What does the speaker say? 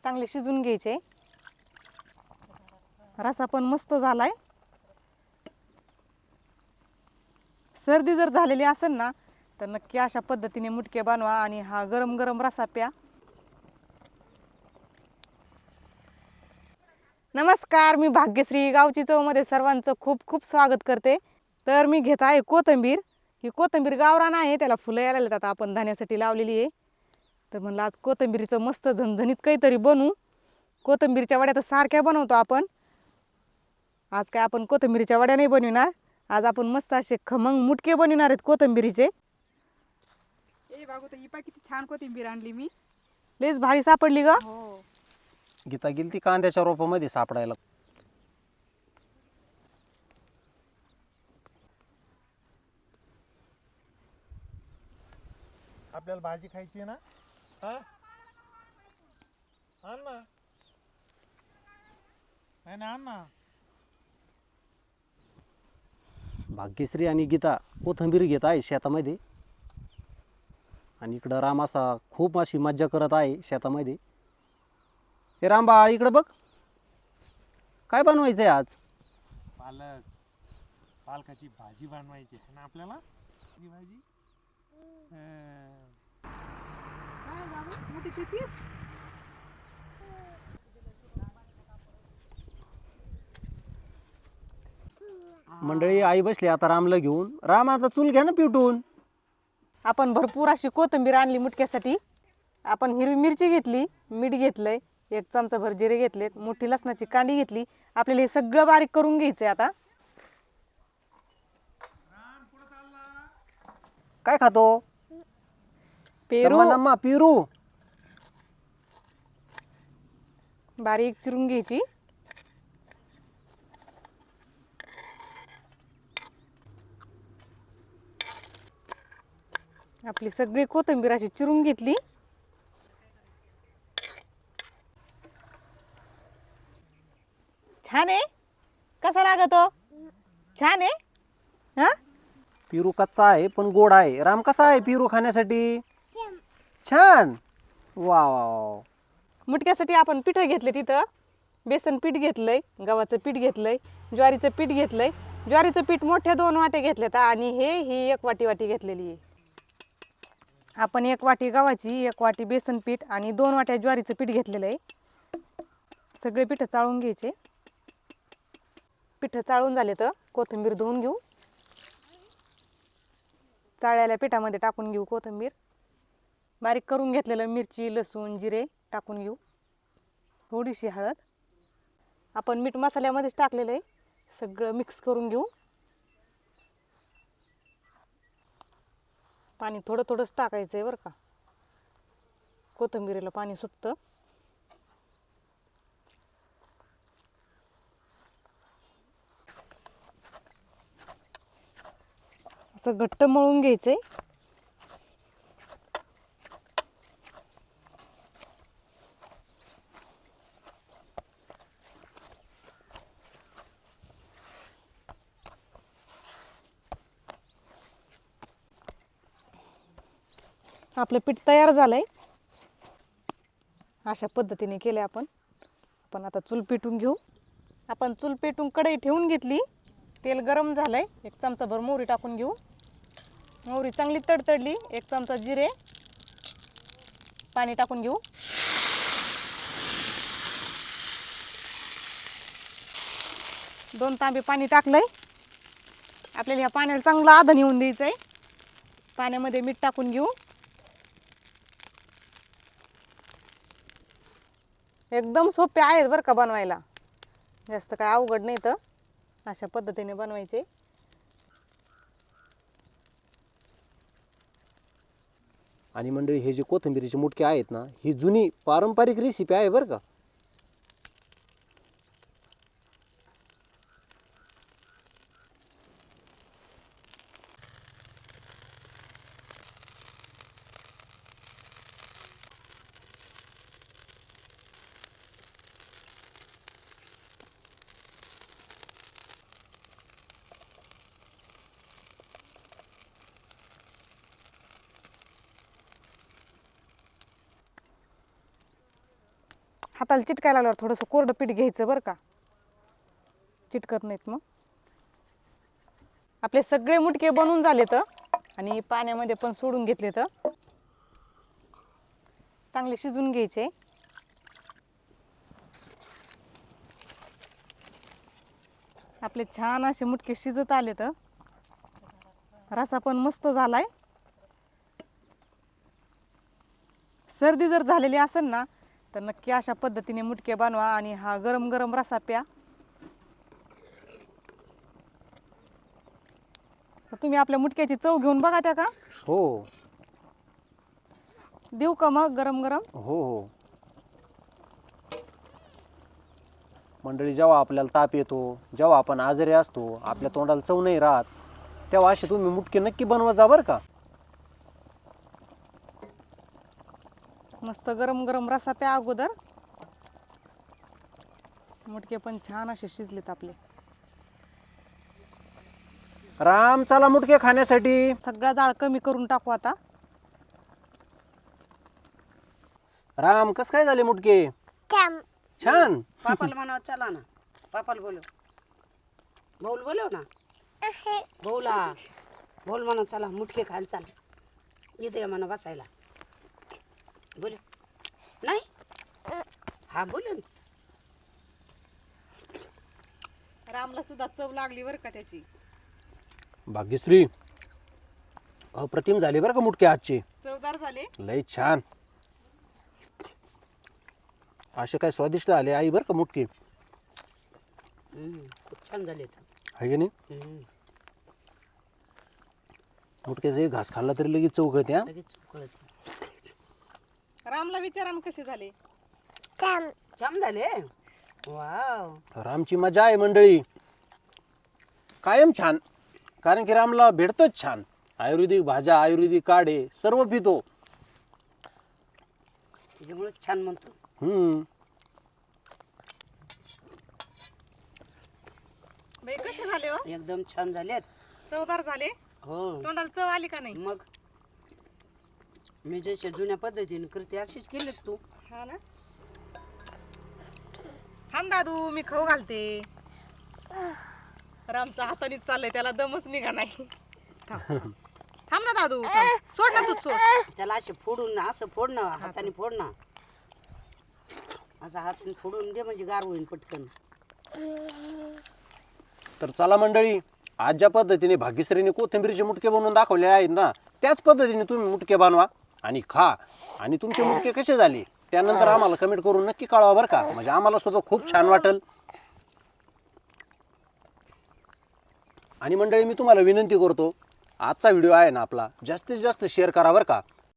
चांगले शिजून घ्यायचे। रसा पण मस्त झालाय। सर्दी जर झालेली असेल ना तर नक्की अशा पद्धतीने मुटके बनवा आणि हा गरम गरम रसा प्या। नमस्कार, मी भाग्यश्री गावची चवमध्ये सर्वांचं खूप खूप स्वागत करते। तर मी घेत आहे कोथिंबीर। ही कोथिंबीर गावरान आहे, त्याला फुलं यायला लागतात, आपण धान्यासाठी लावलेली आहे। तर म्हणलं आज कोथिंबीरीचं मस्त झणझणीत काहीतरी बनवू। कोथिंबीरच्या वड्या तर सारख्या बनवतो आपण, आज काय आपण कोथिंबीरीच्या वड्या नाही बनविणार, आज आपण मस्त असे खमंग मुटके बनविणार आहेत कोथिंबीरीचे। ए बागू तर इपा किती छान कोथिंबीर आणली मी। लयच भारी सापडली ग। हो, गीता गेली ती कांद्याच्या रोपामध्ये सापडायला। आपल्याला भाजी खायची आहे ना? हा, आण ना। नाही ना, आण ना। भाग्यश्री आणि गीता कोथिंबीर घेत आहे शेतामध्ये, आणि इकडं राम असा खूप अशी मज्जा करत आहे शेतामध्ये। हे राम बाळ इकडं बघ, काय बनवायचं आहे आज? पालकाची भाजी बनवायची आहे ना आपल्याला। ही भाजी काय बाबू मोठी पिपी। मंडळी आई बसली आता रामला घेऊन। राम आता चूल घ्या ना पिटून। आपण भरपूर अशी कोथिंबीर आणली मुटक्यासाठी। आपण हिरवी मिरची घेतली, मीठ घेतलंय, 1 चमचा भर जिरे घेतलेत, मोठी लसणाची कांडी घेतली। आपल्याला हे सगळं बारीक करून घ्यायचंय आता। काय खातो? पेरू नम्मा पिरू। बारीक चिरून घ्यायची। आपली सगळी कोथिंबीर अशी चिरून घेतली। छान आहे, कसा लागतो? छान आहे हा। पिरू कच्चा आहे पण गोड आहे। राम कसा आहे पिरू खाण्यासाठी? छान। वा वा वा। मुटक्यासाठी आपण पीठ घेतले, तिथं बेसन पीठ घेतलंय, गव्हाचं पीठ घेतलंय, ज्वारीचं पीठ घेतलंय। ज्वारीचं पीठ मोठ्या 2 वाटे घेतलेत आणि ही 1 वाटी घेतलेली आहे। आपण 1 वाटी गव्हाची, 1 वाटी बेसन पीठ आणि 2 वाट्या ज्वारीचं पीठ घेतलेलं आहे। सगळे पीठ चाळून घ्यायचे। पीठ चाळून झाले तर कोथिंबीर धुवून घेऊ। चाळलेल्या पिठामध्ये टाकून घेऊ कोथिंबीर। बारीक करून घेतलेलं मिरची, लसूण, जिरे टाकून घेऊ। थोडीशी हळद, आपण मीठ मसाल्यामध्येच टाकलेलं आहे, सगळं मिक्स करून घेऊ। पाणी थोडं थोडंच टाकायचं आहे बरं का, कोथिंबीरीला पाणी सुटतं। असं घट्ट मळून घ्यायचंय। आपलं पीठ तयार झालंय। अशा पद्धतीने केले आपण आता चूल पेटून घेऊ। आपण चूल पेटून कढई ठेवून घेतली, तेल गरम झालंय, 1 चमचा भर मोहरी टाकून घेऊ। मोहरी चांगली तडतडली, 1 चमचा जिरे, पाणी टाकून घेऊ। दोन तांबे पाणी टाकलंय। आपल्याला ह्या पाण्याला चांगलं आधण येऊन द्यायचंय। पाण्यामध्ये मीठ टाकून घेऊ। एकदम सोपे आहेत बरं का बनवायला, जास्त काय अवघड नाही। तर अशा पद्धतीने बनवायचे। आणि मंडळी हे जे कोथिंबीरीचे मुटके आहेत ना, ही जुनी पारंपरिक रेसिपी आहे बरं का। हाताला चिटकायला लागल्यावर थोडंसं कोरडं पीठ घ्यायचं बरं का, चिटकत नाहीत मग. आपले सगळे मुटके बनवून झालेत आणि पाण्यामध्ये पण सोडून घेतले तर चांगले शिजून घ्यायचे. आपले छान असे मुटके शिजत आले तर रसा पण मस्त झालाय. सर्दी जर झालेली असेल ना तर नक्की अशा पद्धतीने मुटके बनवा आणि हा गरम गरम रसा प्या. तर तुम्ही आपल्या मुटक्याची चव घेऊन बघा त्या का. हो देऊ का मग गरम गरम. हो हो. मंडळी, जेव्हा आपल्याला ताप येतो, जेव्हा आपण आजारी असतो, आपल्या तोंडाला चव नाही राहत, तेव्हा असे तुम्ही मुटके नक्की बनवा जा बरं का. मस्त गरम गरम रसा प्या अगोदर. मुटके पण छान असे शिजलेत आपले. राम, चला मुटके खाण्यासाठी. सगळा जाळ कमी करून टाकू आता. राम, कस काय झाले मुटके? छान. पापाला म्हणावं चला ना, पापाला बोलव, भाऊल बोलव ना, भाऊला भाऊल म्हणा चला मुटके खायला चाल, इथे या म्हणा बसायला. बोल नाही, हा बोल. रामला सुद्धा चव लागली बरं का त्याची. भाग्यश्री, अप्रतिम झाले बरं का मुटके आजचे. चवदार झाले. लय छान. असे काय स्वादिष्ट आले आई बरं का मुटके. खूप छान झाले आहे की नाही? मुटक्याचे घास खाल्ला तरी लगेच चव कळते. हा, लगेच कळत. रामला विचारा ना कसे झाले. छान झाले. वाव. रामची मजा आहे मंडळी, कायम छान. कारण की रामला भेटतोच छान. आयुर्वेदिक भाज्या, आयुर्वेदिक काढे सर्व पितो. त्याच्यामुळे छान म्हणतो. बाई कसे झाले हो. एकदम छान झालेत. चवदार झाले. हो तोंडाला चव आली का नाही. मग मी जसे जुन्या पद्धतीने करते अशीच केलेत तू. हा ना. थांब दादू, मी खाऊ घालते. रामचा हातानेच चाललंय, त्याला दमच निघा नाही. थांब थांब ना दादू, थांब. सोड ना तू, सोड. त्याला असे फोडून ना, असं फोड ना, हाताने फोड ना, असं हाताने फोडून दे म्हणजे गार होईल पटकन. तर चला मंडळी, आज ज्या पद्धतीने भाग्यश्रीने कोथिंबीरचे मुटके बनवून दाखवले आहेत ना, त्याच पद्धतीने तुम्ही मुटके बनवा आणि खा. आणि तुमचे मुटके कसे झाले त्यानंतर आम्हाला कमेंट करून नक्की कळवा बरं का. म्हणजे आम्हाला सुद्धा खूप छान वाटेल. आणि मंडळी, मी तुम्हाला विनंती करतो, आजचा व्हिडिओ आहे ना आपला, जास्तीत जास्त शेअर करा बरं का.